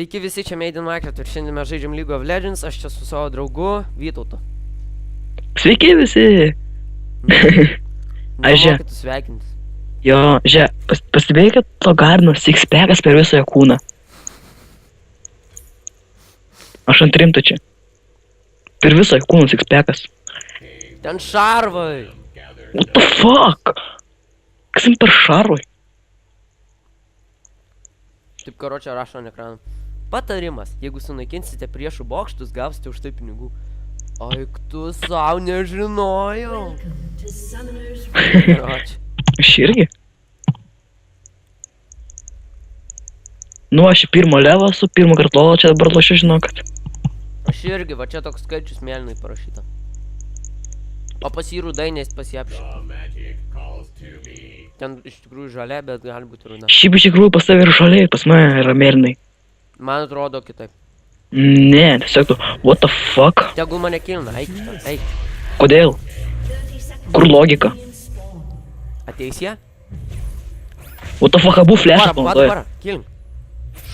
Sveiki visi, čia Made in Minecraft ir šiandien mes žaidžiam League of Legends, aš čia su savo draugu Vytautu. Sveiki visi! Aš Nemoki tu sveikintis. Jo, pastebėjai, kad to garno sixpackas per visą jo kūną. Aš ant rimto čia. Per visą jo kūną sixpackas. Ten šarvai! What the fuck? Kas jam per šarvai? Taip karočią rašo ant ekrano. Patarimas, jeigu sunaikinsite priešų bokštus, gausite už tai pinigų. Aik tu savo nežinojau. Karočią. Aš irgi. Nu, aš į pirmo levo su pirmo kartolo, čia dabar lošiu, žinokit. Aš irgi, va čia toks skaičius mėlynai parašyta. O pas jį rudai, nes pas jį apšyta. Ten iš tikrųjų žalia, bet gali būti ruda. Šiaip iš tikrųjų pas tave ir žaliai, pas mane yra mėlynai. Man atrodo kitaip. Ne, tiesiog tu, what the fuck? Tegul mane kilna, eik ten, eik. Kodėl? Kur logika? Ateis jie? What the fuck, abu flashą Vara, panaudoja. vara, kiln.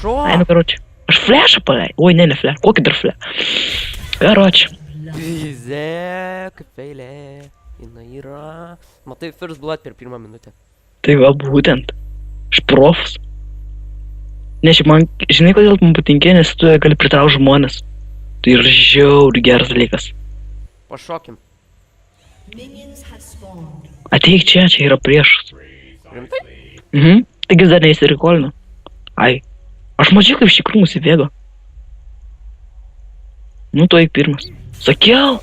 Šo? Ai, nu karoči. Aš flashą paleidau. Oi, ne flash. Kokį dar flash? Karoči. Pizė, kaip feilė. Jina yra. Matai, first blood per pirmą minutę. Tai va, būtent. Aš profas. Ne, šiaip man, žinai kodėl man patinki, nes tu gali pritraukti žmonės. Tai yra žiauriai geras dalykas. Pašokim. Ateik čia yra priešas. Rimtai? Taigi jis dar neįsirikolino. Ai. Aš mačiau, kaip iš tikrųjų nusibėgo. Nu, tu eik pirmas. Sakiau!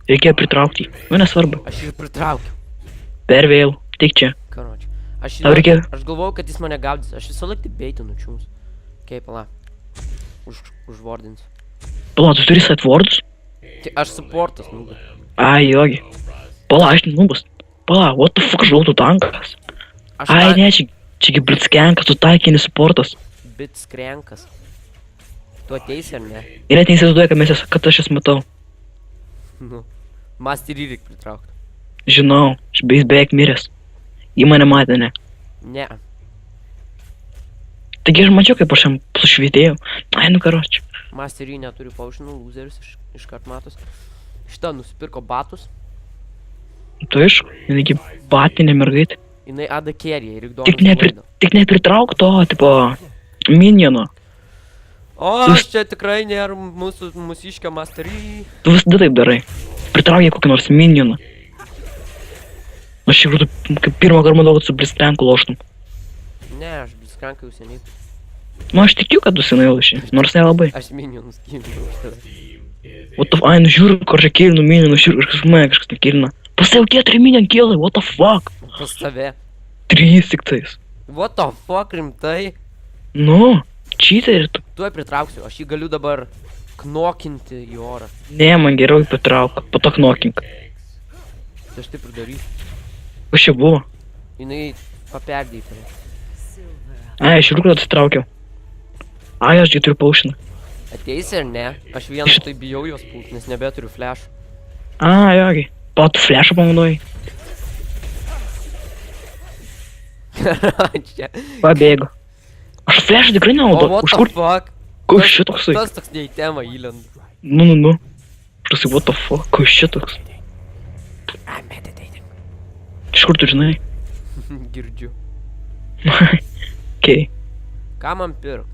Reikėjo pritraukti jį. Nu, nesvarbu. Aš jį pritraukiu. Per vėl. Tik čia. Karočią. Tau reikėjo. Aš galvojau, kad jis mane gaudys. Aš visą laiką taip beitinu čiūms. Okei, pala. Užvordinsiu. Pala, tu turi set wardus? Aš supportas, nu. Ai, jogi. Pala, aš nubus. Pala, what the fuck, žvaltų tankas. Ai, ne, čiagi blitskenkas, tu taikinis supportas. Bitskrenkas. Tu ateisi ar ne? Ir net neįsivaizduoja, kad aš jas matau. Nu. Masterį reikia pritraukti. Žinau, aš beveik miręs. Į mane matė, ne? Ne. Taigi aš mačiau, kaip aš jam sušvietėjau. Ai, nu karoči. Masterį neturi paušinų, loseris iškart matos. Šitą nusipirko batus. Tu aišku, jinai batinė mergaitė. Jinai ada kerija ir įkdomus laido. Tik nepritrauk to, tipo, miniono. O, aš čia tikrai nėra mūsų mūsiškio masterį. Tu visada taip darai. Pritrauk jį kokį nors minioną. Aš iš tikrųjų, kaip pirmą kartą manau, kad su bliskrenku loštum. Ne, aš bliskrenką jau seniai. Nu, aš tikiu, kad tu senai loši, nors nelabai. Aš minionus kilinu už tave. What the fuck, ai, nu žiūriu, kur čia kilinu minionų, žiūriu, kažkas mane kažkas nekilina. Pas tau 4 minion kilai, what the fuck? Pas tave. 3 tik tais. What the fuck, rimtai? Nu, cheater tu. Tuoj pritrauksiu, aš jį galiu dabar knokinti į orą. Ne, man geriau jį pritrauk, po to knokink. Tai aš taip ir darysiu. Kas čia buvo? Jinai paperdė į tave. Ai, aš rūklą atsitraukiau. Ai, aš jį turiu paušiną. Ateisi ar ne? Aš vienas tai bijau jos pult, nes nebeturiu flashų. Ai, jogi. Pa, tu flashą panaudojai. Čia. Pabėgo. Aš flashą tikrai O nenaudoju. what Už the kur? fuck? Kas šitoksai? Tas toks ne į temą įlenda. Nu. Aš tasai, what the fuck? Kas šitoks? I'm meditating. Iš kur tu žinai? Girdžiu. Okei. Ką man pirkt?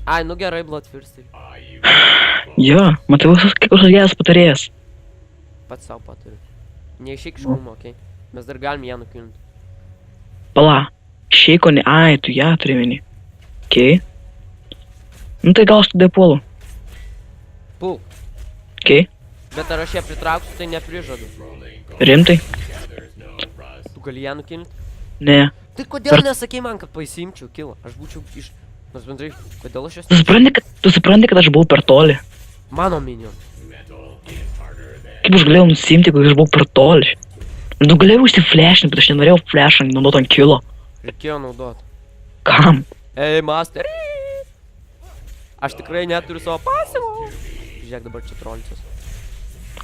Ai, nu gerai, Bloodthirster. Jo, matai visas kaip aš geras patarėjas. Pats savo paturiu. Neišeik iš rūmo, okei? Mes dar galim ją nukilinti. Pala, šeiko ne, ai, tu ją turi meni. Okei. Nu tai gal aš tada puolu. Pulk. Okei. Bet ar aš ją pritrauksiu, tai neprižadu. Rimtai? Tu gali ją nukilinti? Ne. Tai kodėl nesakei man, kad pasimčiau kilą? Aš būčiau iš... Nors bendrai, kodėl aš Tu supranti, kad aš buvau per toli. Mano minion. Kaip aš galėjau nusimti, kai aš buvau per toli? Aš galėjau užsiflashint, bet aš nenorėjau flashant naudot ant kilo. Reikėjo naudot. Kam? Ei, masterį! Aš tikrai neturiu savo pasivų. Žiūrėk, dabar čia trolicas.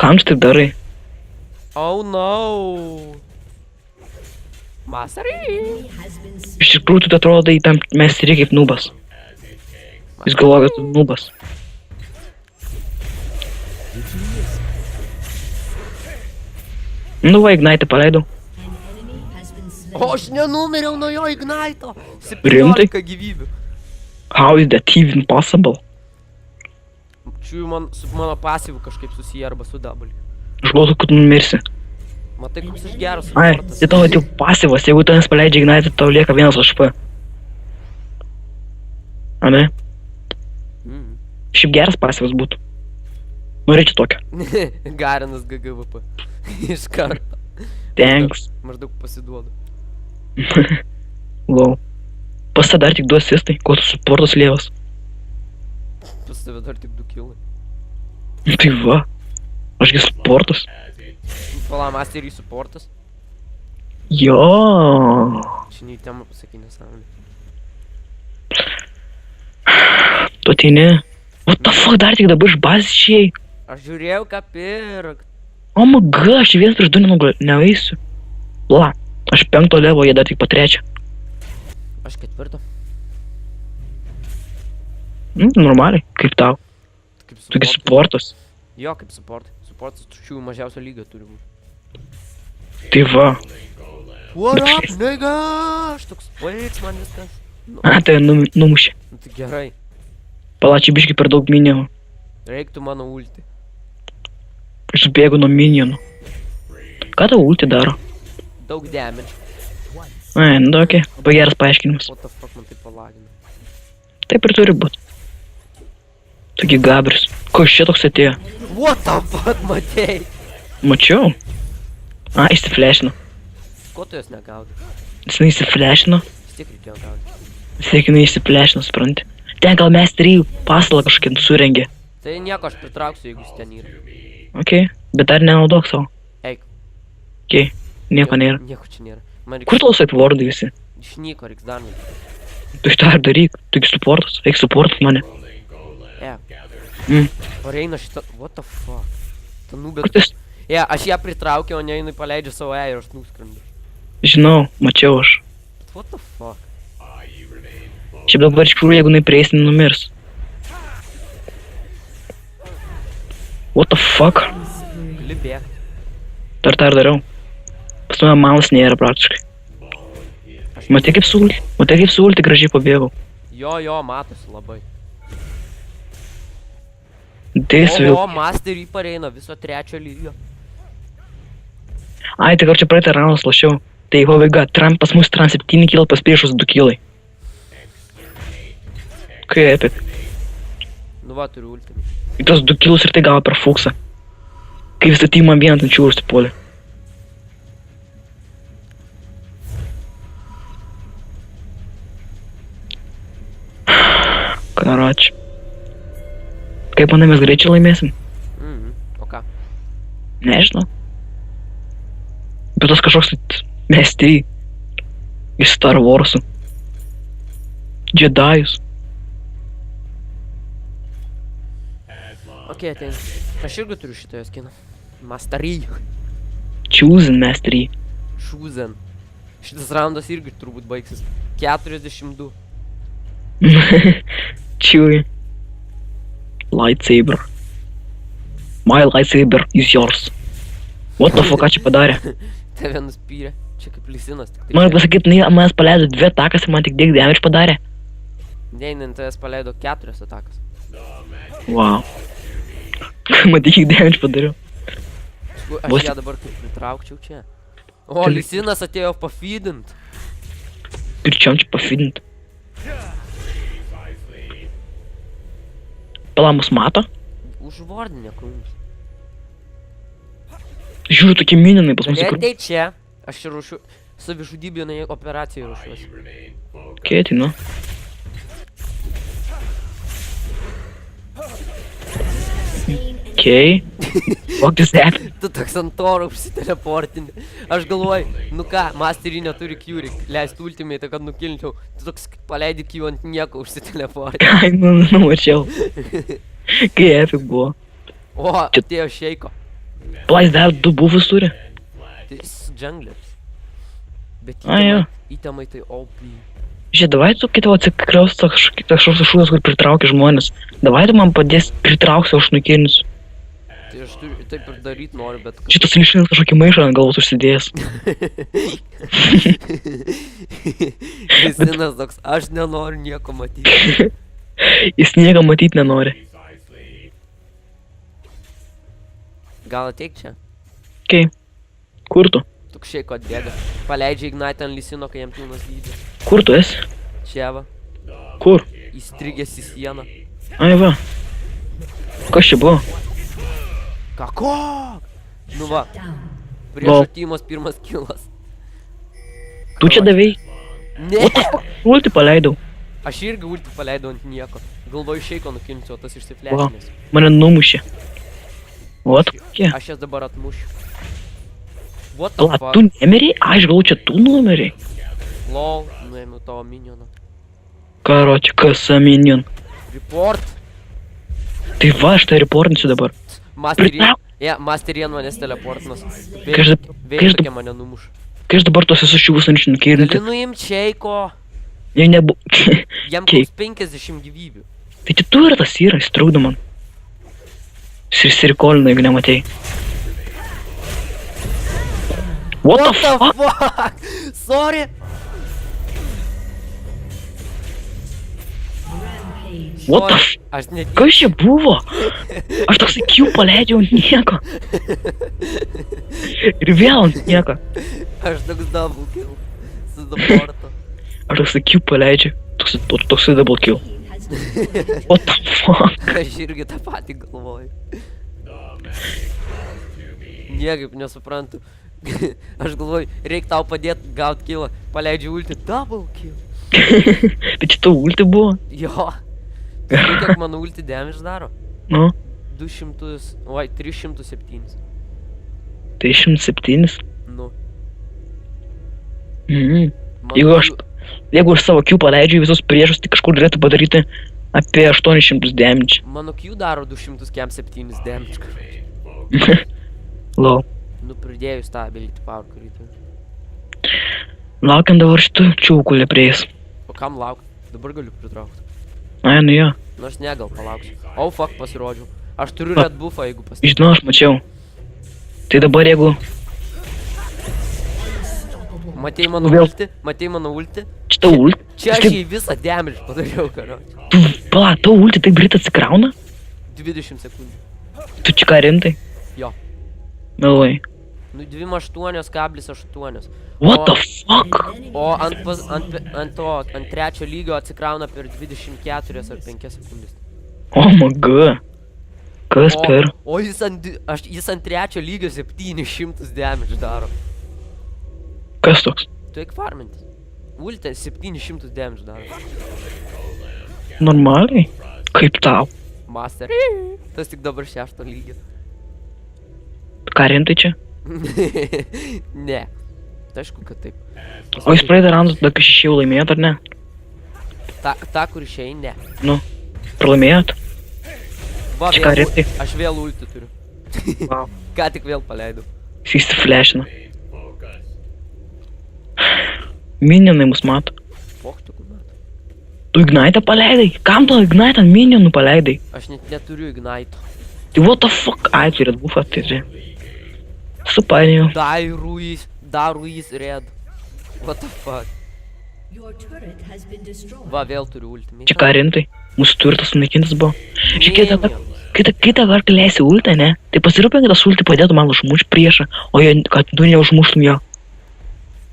Kam tu taip darai? Oh no! Masterį! Iš tikrųjų, tu atrodai tam mes ir kaip nubas. Jis galvoja, kad tu nubas. Nu va, Ignite paleidau. O aš nenumiriau nuo jo Ignite'o. Rimtai? 17 gyvybių. How is that even possible? Čiū su mano pasyvu kažkaip susiję arba su W. Aš galvoju, kad tu numirsi. Matai, koks aš geras Ai, supportas. tai tavo tik pasyvas, jeigu tavęs paleidžia Ignite, tau lieka 1 HP. Ane? Mm. Šiaip geras pasyvas būtų. Norėčiau tokio. Garinas GGVP. Iš karto. Thanks. Maždaug pasiduodu. Wow. Pas tave dar tik 2 asistai, ko tu supportas lievas. Pas tave dar tik 2 kilai. Tai va. Ašgi supportas. Pala, masterį supportas. Jo. Čia nei temą pasakai nesąmonė. Tu ateini. What the fuck, dar tik dabar iš bazės išėjai. Aš žiūrėjau, ką pirkt. Oh my god, aš 1-2 nevaisiu. La, aš 5 levo, jie dar tik po 3. Aš 4. Normaliai, kaip tau. Kaip Togi supportas. supportas. Jo, kaip supportas. Supportas tušių mažiausio lygio turi būti. Tai va. What up, nigga? Aš toks paiks man viskas. Nu, A, tai numušė. nu tai gerai. Palačiai biškai per daug minionų. Reiktų mano ulti. Aš bėgu nuo minionų. Ką tau ulti daro? Daug damage. Ai, nu okei, labai geras paaiškinimas. What the fuck man tai palagina. Taip ir turi būti. Taigi Gabrius. Ko iš čia toks atėjo? What the fuck, matei? Mačiau. A, išsiflešino. Ko tu jos negaudai? Jis išsiflešino. Vis tiek reikėjo gauti. Vis tiek jinai išsiflešino, supranti. Ten gal mes 3 pasalą kažkokį surengė. Tai nieko aš pritrauksiu, jeigu jis ten yra. Okei, bet dar nenaudok savo. Eik. Okei, nieko nėra. Nieko čia nėra. Man Kur tau saip vardai visi? Išnyko, reiks dar man. Tu iš tą ir daryk. Tu iki supportas. Eik supportat mane. Pareina šitą... What the fuck? Ta nubė... Kur tas... Aš ją pritraukiau, o ne jinai paleidžia savo ir aš nuskrendu. Žinau, mačiau aš. Bet what the fuck? Šiaip dabar iš tikrųjų, jeigu jinai prieis, numirs. What the fuck? Gali bėgt. Dar tą ir dariau. Pas mane malas nėra praktiškai. Matai kaip su ulti gražiai pabėgau. Jo, matosi labai. Tai svil. O, masterį pareina viso 3 lygio. Ai, tai čia praeitą raundą slašiau. Tai hovaiga, pas mus trans 7 kilai, pas priešus 2 kilai. Kai epic. Nu va, turiu ultimį. Ir tos 2 kilus ir tai gavo per fuksą. Kai visą teamą vieną tančių užsipolė. Karoči. Kaip manai mes greičiau laimėsim? O ką? Nežinau. Bet tas kažkoks mesti iš Star Wars'ų. Jedajus. Okei, atein. Aš irgi turiu šitoje skiną. Mastery. Chosen Mastery. Chosen. Šitas raundas irgi turbūt baigsis. 42. Chewy. Lightsaber. My lightsaber is yours. What the fuck, ką čia padarė? Tave nuspyrė. Čia kaip lysinas. Noriu pasakyti, manęs paleido 2 atakas ir man tik 10 damage padarė. Ne, tavęs paleido 4 atakas. Wow. Man tik damage padariau. Aš ją dabar kaip pritraukčiau čia. O, lysinas atėjo pafeedint. Ir čia čia pafeedint. Pala, mus mato? Užvordinė krūmus. Žiūriu, tokie minionai pas mus. Gali ateit čia. Aš čia ruošiu. Savižudybinai operacijai ruošiuosi. Kėtinu. Okay. Fuck is that? Tu toks ant oro užsiteleportini. Aš galvoju, nu ką, masterį neturi Q, leist ultimate, kad nukilčiau. Tu toks paleidi Q ant nieko užsiteleportini. Ai, mačiau. Kai epic buvo. O, atėjo Sheiko. Plais dar 2 bufus turi. Tai jis junglers. Bet Ai, jo. įtemai tai OP. Žiūrėk, davai tu kitą atsikriaus kažkoks šūdas, kur pritraukia žmonės. Davai tu man padės pritraukti savo šnukėnius. Tai aš turiu taip ir daryti noriu, bet... Šitas lišinis kažkokį maišą ant galvos užsidėjęs. Kristinas toks, aš nenoriu nieko matyti. Jis nieko matyti nenori. Gal ateik čia? Okei. Kur tu? Tukščiai ko atbėga. Paleidžia Ignite ant Lisino, kai jam pilnas gyvybės. Kur tu esi? Čia va. Kur? Įstrigęs į sieną. Ai va. Kas čia buvo? Ką ko? Nu va. Prieš Wow. atimos pirmas kilas. Tu čia davei? Ne! Ulti paleidau. Aš irgi ulti paleidau ant nieko. Galvoju šeiko nukinsiu, o tas išsiflešinės. Mane numušė. Vat kokie. Aš jas dabar atmušiu. What the Pala, fuck? tu nemeriai? Aš galvoju, čia tu numeriai. Lol, nuėmiau tavo minioną. Karoči, kas minion. Report! Tai va, aš tai reportinsiu dabar. Masterien. Masterien manęs teleportinas. Kai aš Veikia mane numuš. Kai aš dabar tos visus šiuvus norėčiau nukėlinti. Gali nuimt Čeiko. Jau nebu... Jam Okei. koks 50 gyvybių. Tai čia tu yra tas yra, jis trukdo man. Sirikolino, jeigu nematei. What the fuck? fuck? Sorry! What the Sorry. Aš net... Kas čia buvo? Aš toks Q paleidžiau ant nieko. Ir vėl ant nieko. Aš toks double kill. Su supportu. Aš toks Q paleidžiu. Toks double kill. What the fuck? Aš irgi tą patį galvoju. Niekaip nesuprantu. Aš galvoju, reik tau padėti gaut killą. Paleidžiu ulti, double kill. Tai čia tau ulti buvo? Jo. Tai kiek mano ulti damage daro? Nu, 200... Oi, 307. tai 107. Nu. Mhm. Mano Jeigu aš savo Q paleidžiu į visus priešus, tai kažkur turėtų padaryti apie 800 damage. Mano Q daro 207 damage kažkaip. Lau. Nu, pridėjus tą ability power, kurį turiu. Laukiant dabar šitų čiūkulį prieis. O kam lauk? Dabar galiu pritraukti. Ai, nu jo. Nors ne, gal palauksiu. Oh, fuck, pasirodžiau. Aš turiu red buffą, jeigu pasirodžiau. Žinau, aš mačiau. Tai dabar jeigu... Matei mano Vėl. ulti? Matei mano ulti? Šitą ulti... Čia aš jį visą damage padariau, karo. Pala, tau ulti taip greit atsikrauna? 20 sekundžių. Tu čia ką rimtai? Jo. Meluoji. Nu, 28,8. What the fuck? O ant trečio lygio atsikrauna per 24 ar 5 sekundės. Oh my god. Kas per? O jis ant trečio lygio 700 damage daro. Kas toks? Tu eik farmintis. Ultė 700 damage daro. Normaliai? Kaip tau? Master. Tas tik dabar 6 lygio. Ką rimtai čia? Ne. Tai aišku, kad taip. O jūs praeitą raundą tada, kai išėjau laimėjot, ar ne? Ta, kur išėjai, ne. Nu, pralaimėjot? Va, Čia ką rimtai? aš vėl ulti turiu. Wow. Ką tik vėl paleidau. Jis įsiflešino. Minionai mus mato. Poch, tu kur metu. Tu Ignite paleidai? Kam tu Ignite ant minionų paleidai? Aš net neturiu Ignite. Tai what the fuck? Ai, tu red buffą, tai čia. Supainėjau. Da Ruiz red. What the fuck. Va, vėl turiu ulti. Čia ką rimtai? Mūsų turtas sunaikintas buvo. Žiūrėk, kitą kartą leisi ultą, ne? Tai pasirūpink, kad tas ultį padėtų man užmušti priešą, o jo, kad tu neužmuštum jo.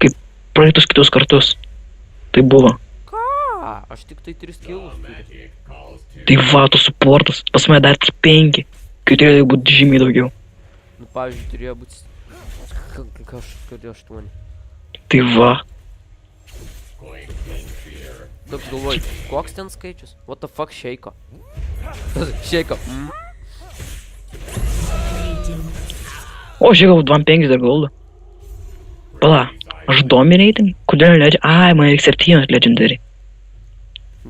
Kaip praeitus kitus kartus. Tai buvo. Ką? Aš tik tai 3 killus turiu. Tai va, tu supportas. Pas mane dar tik 5. Kai turėjo būti žymiai daugiau. Nu, pavyzdžiui, turėjo būti... Kažkada 8. Tai va. Toks galvoju, koks ten skaičius? What the fuck, šeiko? Šeiko. O, žiūrėjau, 2.5 dar goldą. Pala, aš domi reitingai? Kodėl neleidžia? Ai, man reikia 7 legendary.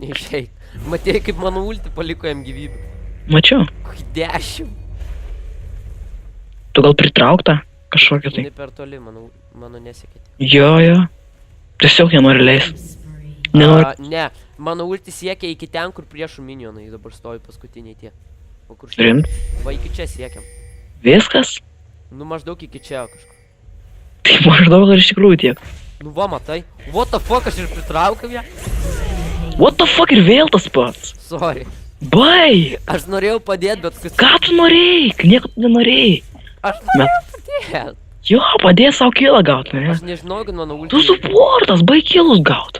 Neišeik. Matėjai, kaip mano ulti paliko jam gyvybę. Mačiau. Kokį 10. Tu gal pritrauktą kažkokią tai? Ne per toli, mano nesiekėte. Jo. Tiesiog nenori leis. Nenoriu. Ne, mano ultis siekia iki ten, kur priešų minionai dabar stovi paskutiniai tie. O kur Rim. Va iki čia siekiam. Viskas? Nu maždaug iki čia kažkur. Tai maždaug ar iš tikrųjų tiek. Nu va, matai. What the fuck, aš ir pritraukiau ją. What the fuck ir vėl tas pats? Sorry. Bai! Aš norėjau padėti, bet kas... Ką tu norėjai? Nieko tu nenorėjai. Aš norėjau padėti. Jo, padės savo kilą gaut, ne? Aš nežinau, kad mano Tu ultis... supportas, baig kilus gaut.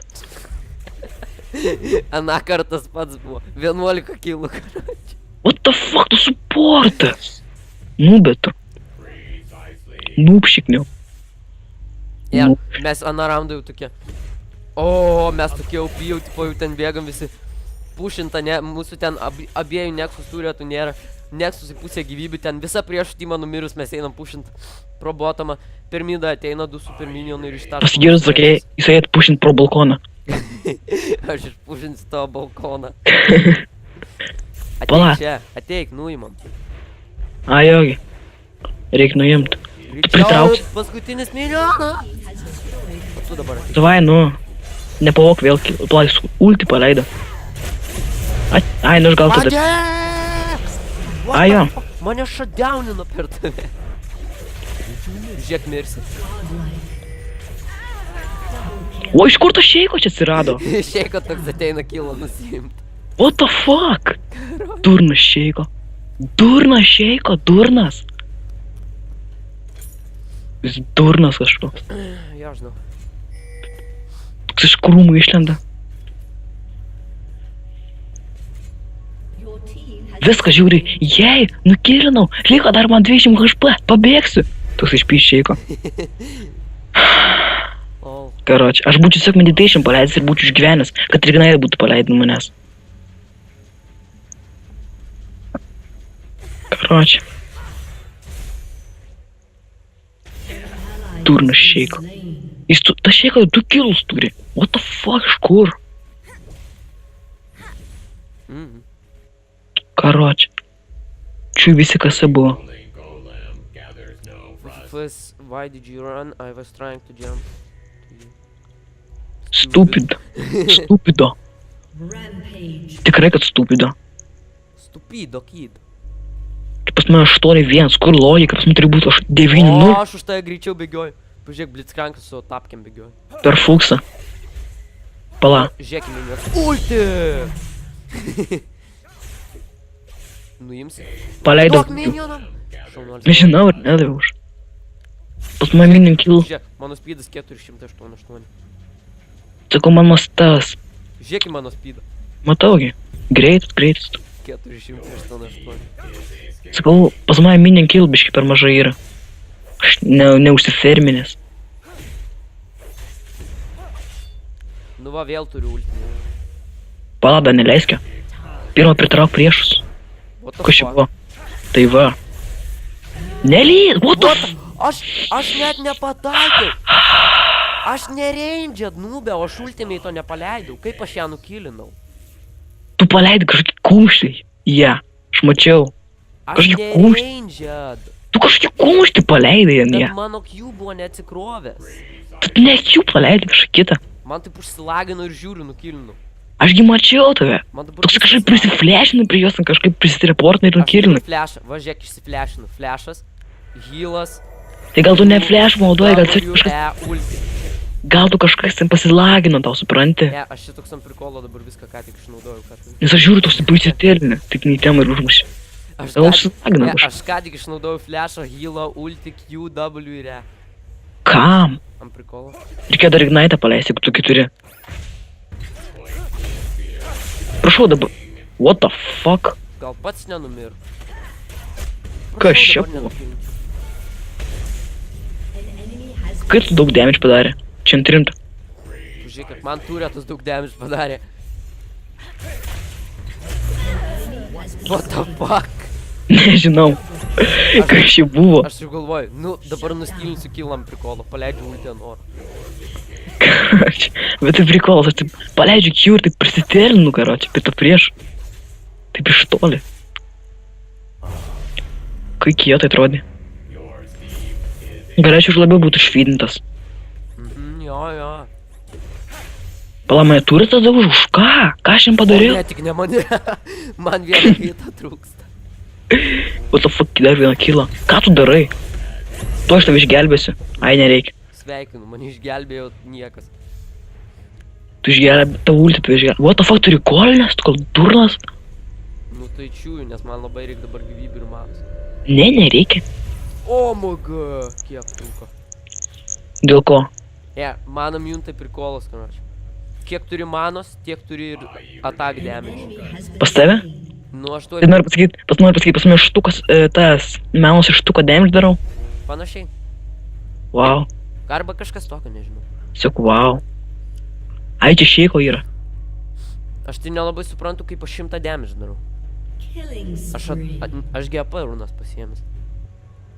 Ana kartas pats buvo. 11 kilų. What the fuck, tu supportas? Nubetu. Nūpšikniau. Ja, Nu. mes aną raundą jau tokie. O, mes tokie jau pijau, tipo jau ten bėgam visi. Pušinta, ne, mūsų ten abiejų neksus turėtų nėra. Neksus į pusę gyvybių, ten visa prieš timą numirus mes einam pušint pro botomą. Per midą ateina 2 super minionai ir ištaško. Pasigirdus tokie, jisai atpušint pro balkoną. Aš išpušinsiu tavo balkoną. Pala. Ateik čia, ateik, nuimam. Ai, jogi. Reik nuimt. Greičiau, pritrauksi. paskutinis minionas. O tu dabar ateik. Davai, nu. Nepavok vėl, plais ulti paleido. Ai, nu aš gal tada. What Ai, the jo. fuck? Mane shutdownino per tave. Žiūrėk, mirsi. O iš kur to šeiko čia atsirado? Šeiko toks ateina kilo nusiimt. What the fuck? Durnas šeiko. Durnas šeiko, durnas. Jis durnas kažkoks. Jo, žinau. Toks iš krūmų išlenda. Viską žiūri, jei, nukirinau, liko dar man 20 HP, pabėgsiu. Toks iš šeiko. O, Karoči, aš būčiau tiesiog meditation paleidęs ir būčiau išgyvenęs, kad ir Ignaitė būtų paleidęs manęs. Karoči. Durnas šeiko. Ta šeiko 2 kilus turi. What the fuck, iš kur? Karoči. Čia visi kasa buvo. First, why did you run? I was trying to jump. Stupido. Stupido. Tikrai, kad stupido. Stupido, kid. Kaip pas mane 8-1, kur logika, pas mane turi būti 9-0 O, aš už tai greičiau bėgioju. Pažiūrėk, blitzcrankas su tapkiam bėgioju. per fuksą. Pala. Žiūrėk, minės. Ulti! Nuimsi? Paleidau. Duok minionam! Šaunuolis. Nežinau, ar nedaviau už. Pas mane minim kill. Žiūrėk, mano speedas 488. Sakau, man mastas. Žiūrėk į mano speedą. Mataugi. Greitas, greitas. 488. Sakau, pas mane minim kill biški per mažai yra. Aš neužsiferminęs. Nu va, vėl turiu ulti. Pala, dar neleiskio. Pirmą pritrauk priešus. What the Kas čia fuck? buvo? Tai va. Nelyd, what the f... Aš net nepataikiau. Aš nereindžiat, nubė, o aš ultimiai to nepaleidau. Kaip aš ją nukilinau? Tu paleidai kažkokį kumštį. Ja, aš mačiau. Aš Kažkokį kumštį. nereindžiat. Tu kažkokį kumštį paleidai, Bet Anie. mano Q buvo neatsikrovęs. Tu ne jų paleidai kažką kitą. Man taip užsilagino ir žiūriu, nukilinu. Ašgi mačiau tave. Man dabar... Toks kažkaip prisiflešinai prie jos, kažkaip prisitireportinai ir nukilinai. Flešą, va žiūrėk, išsiflešinu. Flešas, healas, Tai gal tu ne flash naudoji, gal tiesiog kažkas... E, ulti. Gal tu kažkas ten pasilagino tau, supranti? Ne, aš čia toks ant prikolo dabar viską ką tik išnaudojau. Nes aš žiūriu, toks prisitėlinė, tik nei temą ir užmušė. Aš Gal ką- užsilagino ne, kažką. aš ką tik išnaudojau flešą, healą, ulti, Q, W ir E. Kam? Ant prikolo. Reikia dar Ignitę paleisti, jeigu tu turi. Prašau dabar. What the fuck? Gal pats nenumir. Kas čia buvo? Kaip tu daug damage padarė? Čia ant rimta. Žiūrėk, kad man turėtas daug damage padarė. What the fuck? Nežinau. Kas čia buvo? Aš jau galvoju, nu dabar nustylinsiu kilam prikolo, paleidžiu ulti ant oro. Bet tai prikolas, aš taip paleidžiu Q ir taip prisitėlinu, karoči, pietų prieš. Taip iš toli. Kai kietai atrodė. Galėčiau už labiau būtų švidintas. Jo, jo. Pala, mane turi tada už ką? Ką aš jam padariau? Ne, tik ne mane. Man vieną vietą trūksta. What the fuck, dar vieną kilą. Ką tu darai? Tu aš tave išgelbėsiu. Ai, nereikia. Sveikinu, mane išgelbėjo niekas. Tu išgelbė, tavo ulti tave išgelbė. What the fuck, turi kolinės, tu kol durnas? Nu tai čiūju, nes man labai reikia dabar gyvybių ir manos. Ne, nereikia. O maga, kiek trūko. Dėl ko? Manam jum tai prikolas, kanačiai. Kiek turi manos, tiek turi ir attack damage. Pas tave? Nu aš to Tai noriu pasakyti, pas mane štukas, tas menos iš štuko damage darau. panašiai. Wow. Arba kažkas tokio, nežinau. Tiesiog wow. Ai, čia šeiko yra. Aš tai nelabai suprantu, kaip aš 100 damage darau. Aš GP runas pasiėmęs.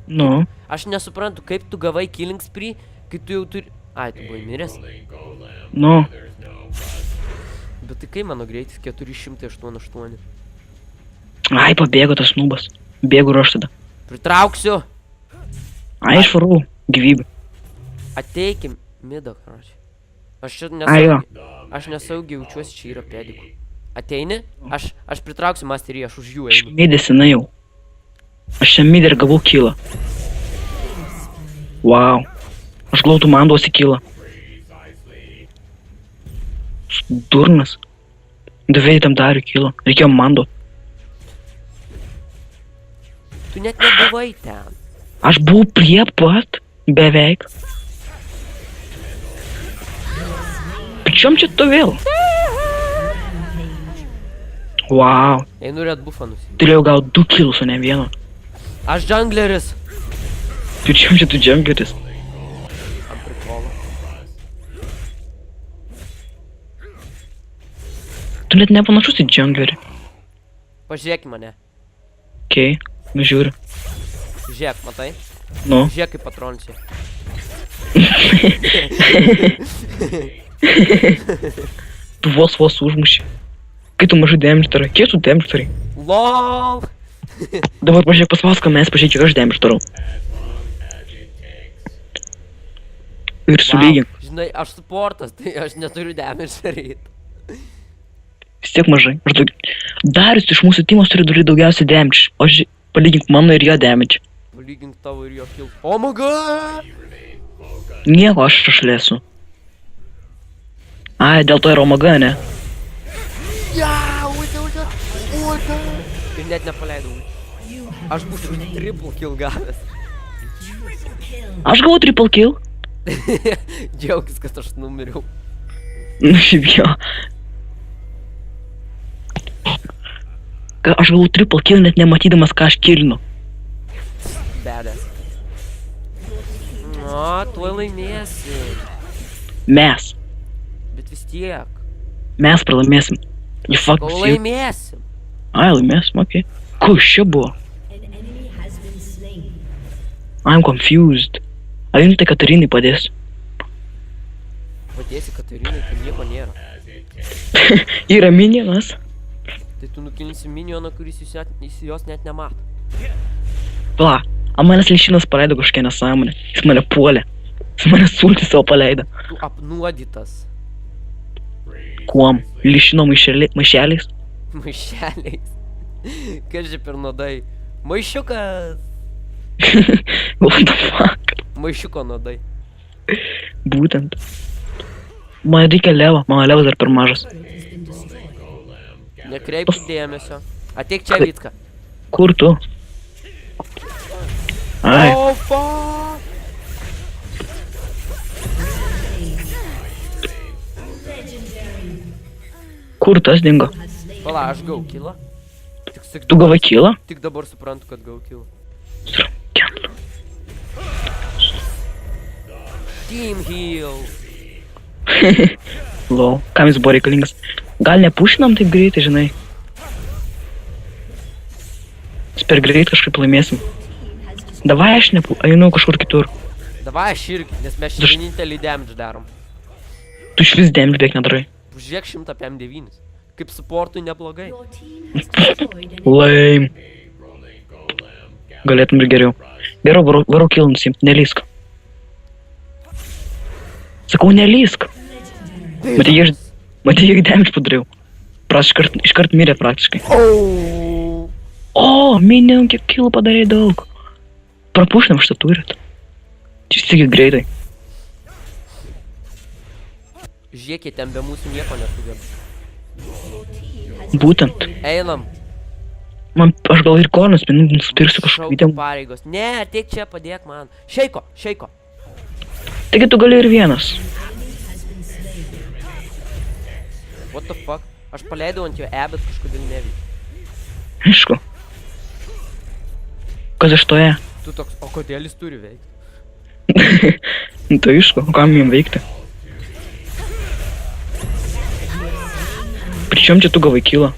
Nu. Aš nesuprantu, kaip tu gavai killing spree, kai tu jau turi... Ai, tu buvai miręs. Nu. Bet tai kai mano greitis 488. Ai, pabėgo tas nubas. Bėgu ir aš tada. Pritrauksiu. Ai, išvarau. Gyvybę. Ateikim midą, karačiai. Aš čia Ai, jo. nesaugiai. Aš nesaugiai jaučiuosi, čia yra pedikų. Ateini? Aš pritrauksiu masterį, aš už jų einu. Midė senai jau. Aš čia midė ir gavau kilą. Wow. Aš glautų man duosi kilą. Durnas. Davėjai tam dariu kilą. Reikėjo man duot. Tu net nebuvai ten. Aš buvau prie pat. Beveik. Pačiom čia tu vėl? Wow. Einu red buffą nusimti. Turėjau gal 2 kilus, o ne vieną. Aš jungleris. Pačiom čia tu džungleris. Ant prikolo. Tu net nepanašus į džunglerį. Pažiūrėk į mane. Okei, nu žiūriu. Žiūrėk, matai? Nu. Žiūrėk kaip patronus jie. Tu vos užmuši. Kai tu mažai damage darai, kiek tu damage darai? LOL! Dabar pažiūrėk pasvaską, mes pažiūrėk, kiek aš damage darau. Ir sulygink. Žinai, aš supportas, tai aš neturiu damage daryt. Vis tiek mažai. Darius iš mūsų timos turi daryti daugiausiai damage. O palygink mano ir jo damage. Palygink tavo ir jo kill. Oh my god! Nieko, aš šašlėsiu. Ai, dėl to yra omaga, ne? Ulta! Ir net nepaleidau. Aš būčiau triple kill gavęs. Aš gavau triple kill. Džiaugis, kad aš numiriau. Nu, šiaip jo. Aš gavau triple kill net nematydamas, ką aš killinu. Bedas. O, tuoj laimėsi. Mes. Bet vis tiek. Mes pralaimėsim. You fuck Kol visi. laimėsim. Ai, laimėsim, okei. Kus čia buvo? I'm confused. Ar jums tai Katarinai padės? Padėsi Katarinai, tai nieko nėra. Yra minionas. Tai tu nukilinsi minioną, kuris jis jos net nemato. Pala, manęs Lišinas paleido kažkokią nesąmonę. Jis mane puolė. Jis mane sulti savo paleido. Tu apnuodytas. Kuom? Lišino maišeliais? Maišeliais. Kas čia per nuodai? Maišiukas. What the fuck? Maišiuko nuodai. Būtent. Man reikia levo. Mano levas dar per mažas. Nekreipk dėmesio. Ateik čia, Vytka. Kur tu? Ai. Oh, fuck! Kur tas dingo? Pala, aš gau kilą. Tu gavai kilą? Tik dabar suprantu, kad gau kilą. Team heal. Lol, kam jis buvo reikalingas? Gal nepušinam taip greitai, žinai? Mes per greit kažkaip laimėsim. Davai aš einu kažkur kitur. Davai aš irgi, nes mes čia vienintelį damage darom. Tu iš vis damage beveik nedarai. Žiūrėk 100 PM9. Kaip supportui neblogai. Lame. Galėtum ir geriau. Geriau varau kill nusimt, nelysk. Sakau, nelysk. Matai, kiek damage padariau. Iškart mirė praktiškai. O, O, minion, kiek kilų padarė daug. Prapušinam šitą turit. Čia tik greitai. žiūrėkit, ten be mūsų nieko nesugeba. Būtent. Einam. Aš gal ir kornus nusipirksiu kažkokį Šaukti itemą. pareigos. Ne, ateik čia, padėk man. Šeiko. Taigi tu gali ir vienas. What the fuck? Aš paleidau ant jo bet kažkodėl neveikia. Aišku. Kas iš to E? Tu toks, o kodėl jis turi veikti? Nu tai aišku, o kam jam veikti? Pričiom čia tu gavai kilą?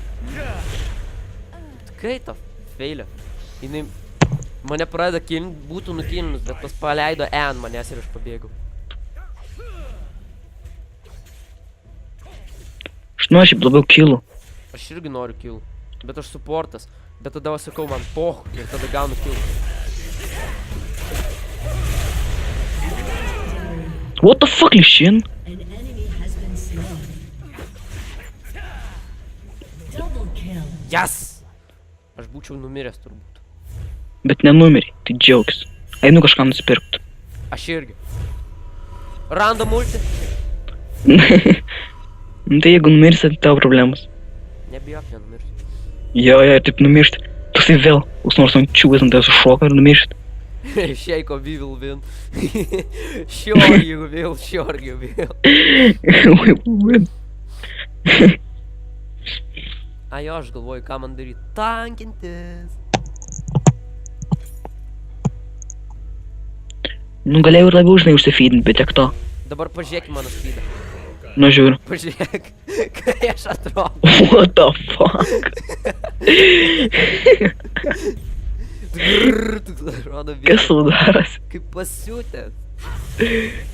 Kai ta feilė? Jinai mane pradeda kilint, būtų nukilinus, bet pas paleido ant manęs ir aš pabėgau. Aš noriu šiaip labiau kilų. Aš irgi noriu kilų, bet aš supportas. Bet tada va sakau man poh ir tada gaunu kilų. What the fuck, Lišin? An enemy has been slain. Double kill. Yes! Aš būčiau numiręs turbūt. Bet nenumeri, tai džiaugis. Einu kažkam nusipirkt. Aš irgi. Random ulti. Nu tai jeigu numirsi, tai tavo problemos. Nebijok, nenumirsiu. Jo, taip numiršti. Tasai vėl, kas nors ant čiūgas ant tavęs sušoka ir numiršti. Shaiko we will win. Sure you will. A jo, aš galvoju, ką man daryti. Tankintis. Nu galėjau ir labiau, žinai, užsifeedint, bet tiek to. Dabar pažiūrėk į mano speedą. Nu žiūriu. Pažiūrėk, kai aš atrodo. What the fuck? Atrodo Kas sudaras? kaip pasiutęs.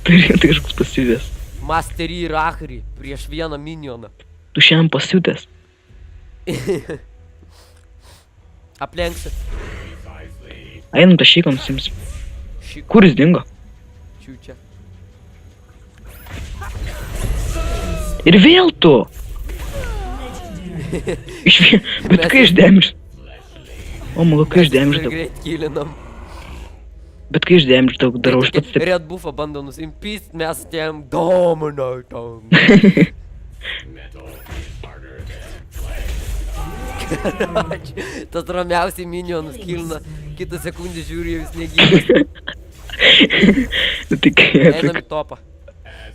Tai rimtai kažkoks pasiutęs. Masterį ir Acharį prieš vieną minioną. Tu šiandien pasiutęs. Aplenksiu. Einam tą šyką nusims. Šį Kur jis dingo? čiūčia. Ir vėl tu! Bet kai iš damage. O, manau, kai iš damage Ir daug. greit kilinam. Bet kai iš damage daug darau, aš pats taip. Red buffą bando nusimpyst, mes tiem dominatom. Tas ramiausiai minionus kilina, kitą sekundę žiūri, jau jis negyvas. Tai kai Einam į topą.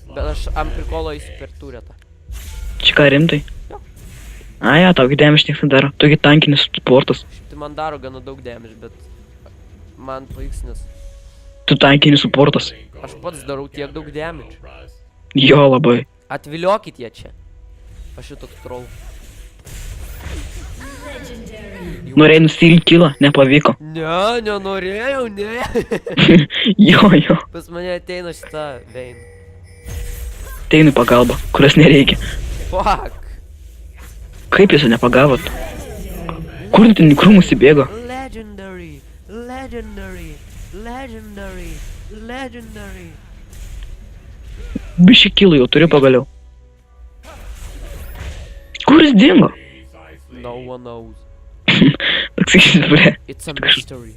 Bet aš ant prikolo eisiu per turetą. Čia ką rimtai? Jo. A, ja, tau damage nieks nedaro. Togi tankinis supportas. Tai man daro gana daug damage, bet man pavyks, nes Tu tankinis supportas. aš pats darau tiek daug damage. Jo, labai. Atviliokit jie čia. Aš šitoks troll. Norėjai nusirinkt kilą, nepavyko. Ne, nenorėjau, ne. Jo. Pas mane ateina šita vein. Teinu pagalba, kurios nereikia. Fuck. Kaip jūs nepagavot? Kur ten į krūmus įbėgo? Legendary. Bišį kilų jau turiu pagaliau. Kur jis dingo? No one knows. Toks išsibrė. It's a mystery.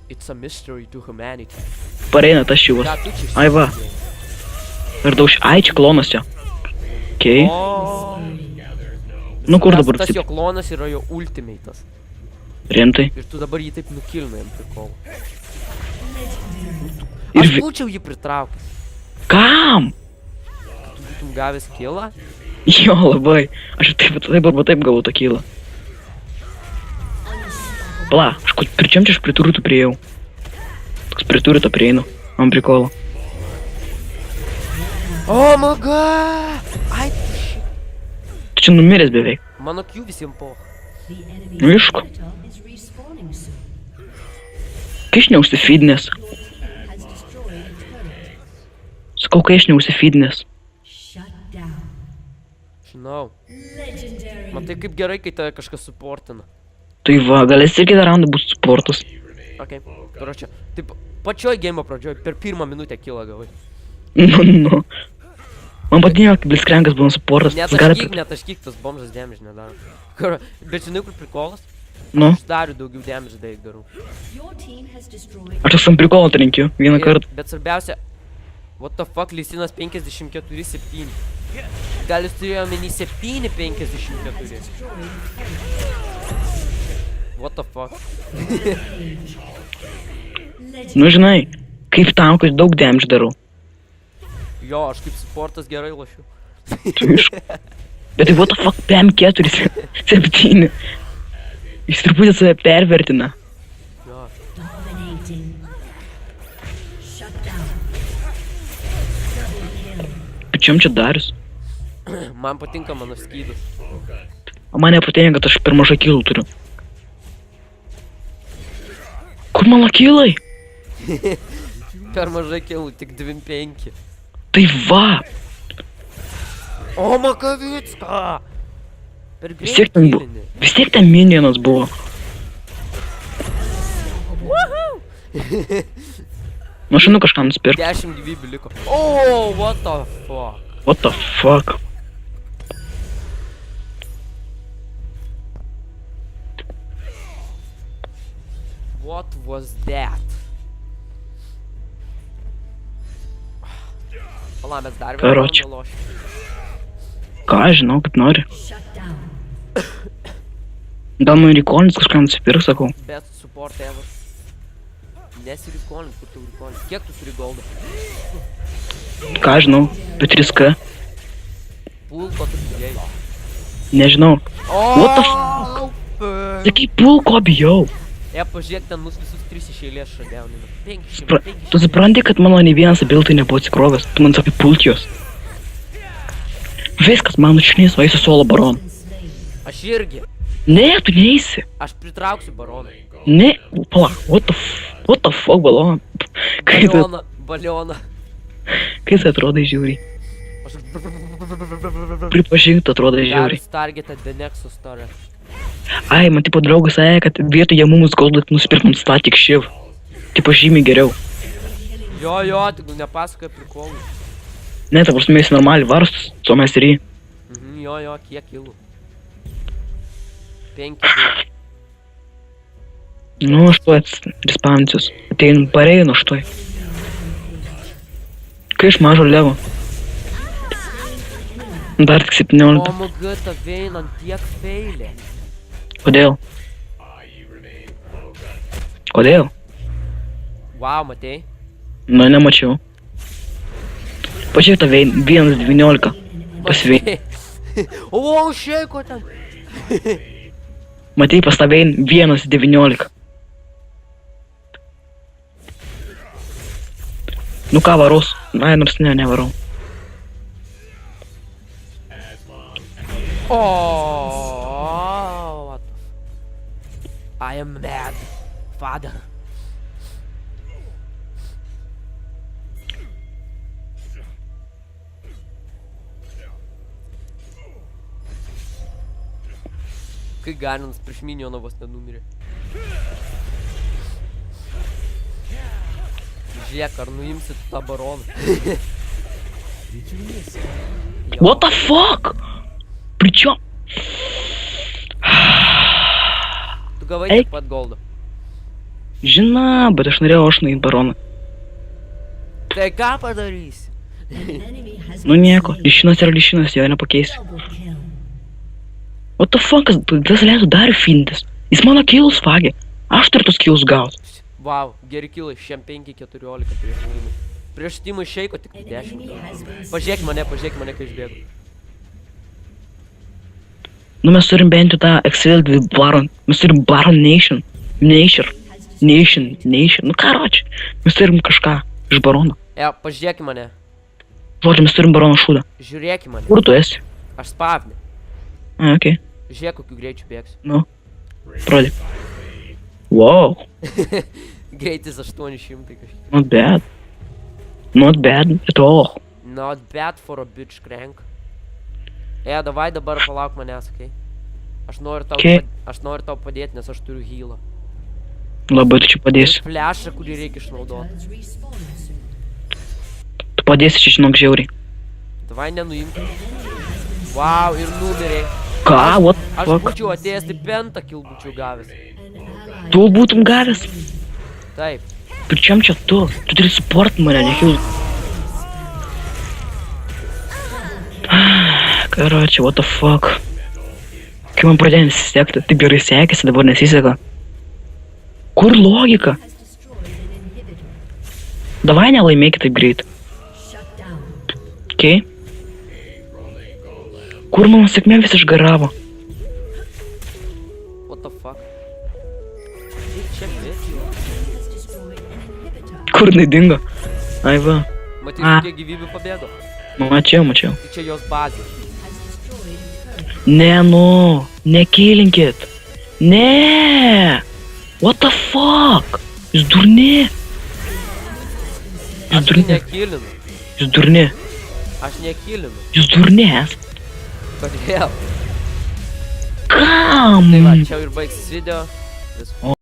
It's a mystery to humanity. Pareina tas šyvas. Ką tu čia Ai va. Ir daug ai čia klonas jo. Okei. O. Nu kur dabar Tas jo taip? klonas yra jo ultimate'as. Rimtai. Ir tu dabar jį taip nukilinai ant prikolo. Ir Aš vi- būčiau jį pritraukęs. Kam? Tu būtum gavęs kilą. Jo, labai. Aš ir taip arba taip gavau tą kilą. Pala, aš pričiam čia aš prie turtų priejau. Toks prie turto prieinu. Man prikolo. Oh my god! Ai, tu shit. Tu čia numiręs beveik. Mano Q visiems po. The enemy Mišku. top is respawning soon. Kai aš neužsifeedinęs. Has destroyed a turret. Sakau, kai aš neužsifeedinęs. Shut down. Žinau. Legendary. Man tai kaip gerai, kai tave kažkas suportina. Tai va, galės ir kitą raundą bus sportas. Ok, karočią. Taip, pačioj game pradžioj, per pirmą minutę kilą gavai. Nu. Man patinka, kai bliskrenkas būna supportas. Netaškyk, tas bombžas damage nedaro. Bet žinai, kur prikolas? Nu, Aš dariu daugiau damage beveik darau. Your team has destroyed aš esu prikolą trenkiu vieną kartą. Bet svarbiausia, what the fuck, Lisinas 54-7. Gal jis turėjo omeny 7-54. What the fuck. Nu, žinai, kaip tankui daug damage darau. Jo, aš kaip supportas gerai lošiu. Tu iš... Bet tai what the fuck, PM4, 7. Jis truputį save pervertina. Jo. dominating. Shut down. Double kill. Pačiam čia darius. Man patinka mano skydus. O man nepatinka, kad aš per mažai kilų turiu. Kur mano kilai? Per mažai kilų, tik 2-5. Tai va! O, Makavicka! Per Vis tiek greit ten buvo. kilinį. Vis tiek ten minionas buvo. Nu, aš einu kažką nusipirkti. 10 gyvybių liko. O, what the fuck. What the fuck? What was that? Pala, mes dar Karoči. vieną lošim. Ką aš žinau, kaip nori. Shut down. Gal man rekolins kažką nusipirk, sakau. Best support ever. Nesirikolint, kur tu rikolint. Kiek tu turi goldą? Ką aš žinau, apie 3K. Pulko tu turėjai. Nežinau. O, What the fuck? Sakai, pulko bijau. Pažiūrėk, ten mus visus 3 iš eilės šadeunina. 500, Supra... 500. Tu supranti, kad mano nei vienas abiltai nebuvo atsikrovęs. Tu man sakai pult jos. Viskas, man nučinys, o eisiu solo baron. Aš irgi. Ne, tu neisi. Aš pritrauksiu baroną. Ne, pala, what the fuck, balon. Kaip tai Balioną. atrodai žiauriai. Aš... Pripažink, tu atrodai žiauriai. Darius targetą The Nexus Torre. Ai, man tipo draugas sakė, kad vietoje mums goldą nusipirk man statik šiv. Tipo žymiai geriau. Jo, tik nepasakoja prikolų. Ne, ta prasme, jis normaliai varstus, su mes ir jį. Jo, kiek kilų. 5. Nu, aš pats respawnsius. Ateinu, pareinu aš toj. Kai iš mažo levo. Dar tik 17. O, Mugata Veinant tiek feilė. Kodėl? Kodėl? Wow, matei? Nu, nemačiau. Pažiūrėk tą 1.19. Pas Vein. O, šeiko ten. Matei pas tą Vein 1.19. Nu ką varos? Na, nors ne, nevarau. Oh, what the I am mad, father. Kai Garninas prieš minioną vos nenumirė. Žiūrėk, ar nuimsit tą baroną. What the fuck? Причем? Tu gavai Eik. tiek pat goldo. Žinau, bet aš norėjau aš nueit baroną. Tai ką padarysi? An enemy has Nu nieko, lišinas yra lišinas, jo nepakeisi. double kill. What the fuck, kas leido dar fintis? Jis mano kilus fagė. Aš turiu tos kilus gaut. Wow, geri kilai, šiam 5-14 prieš laimį. Prieš Timą išeiko tik An 10. enemy has been Pažiūrėk mane, kai išbėgu. Nu mes turim bent jau tą Excel 2 Baron. Mes turim Baron Nation. Nation. Nu karoči. Mes turim kažką iš barono. Pažiūrėk mane. Žodžiu, mes turim barono šūdą. Žiūrėk mane. Kur tu esi? Aš spavnė. A, okei. Žiūrėk, kokiu greičiu bėgsiu. Nu. Pradėk. Wow. Greitis 800 kažkiek. Not bad. Not bad at all. Not bad for a bitch crank. Davai dabar palauk manęs, okei? Aš noriu tau padėti, nes aš turiu healą. Labai tu čia padėsi. Flešą, kurį reikia išnaudoti. turrets respawning soon. Tu padėsi čia žinok žiauriai. Davai nenuimkim. Wow, ir numirė. Ką, what Aš fuck? būčiau atėjęs, tai pentakil būčiau gavęs. Tu būtum gavęs? Taip. Pričiam čia tu? Tu turi support mane, nekil. Karoči, what the fuck? Kai man pradėjo nesisekti, taip gerai sekėsi, dabar nesiseka. Kur logika? Davai nelaimėkit taip greit. Shut down. Okei? Kur mano sėkmė vis išgaravo? What the fuck? Kaip čia vėsiu? Has destroyed an inhibitor. Kur jinai dingo? Ai va. Matyt, kiek gyvybių pabėgo. Mačiau. Tai čia jos bazė. Has destroyed a turret. Ne, nu. Nekilinkit. Ne. What the fuck? Jūs durni. Jūs Aš tai durni. nekilinu. Jūs durni. Aš nekilinu. Jūs durni esat. Kodėl? Kam? Tai va, čia ir baigsis video. Vis-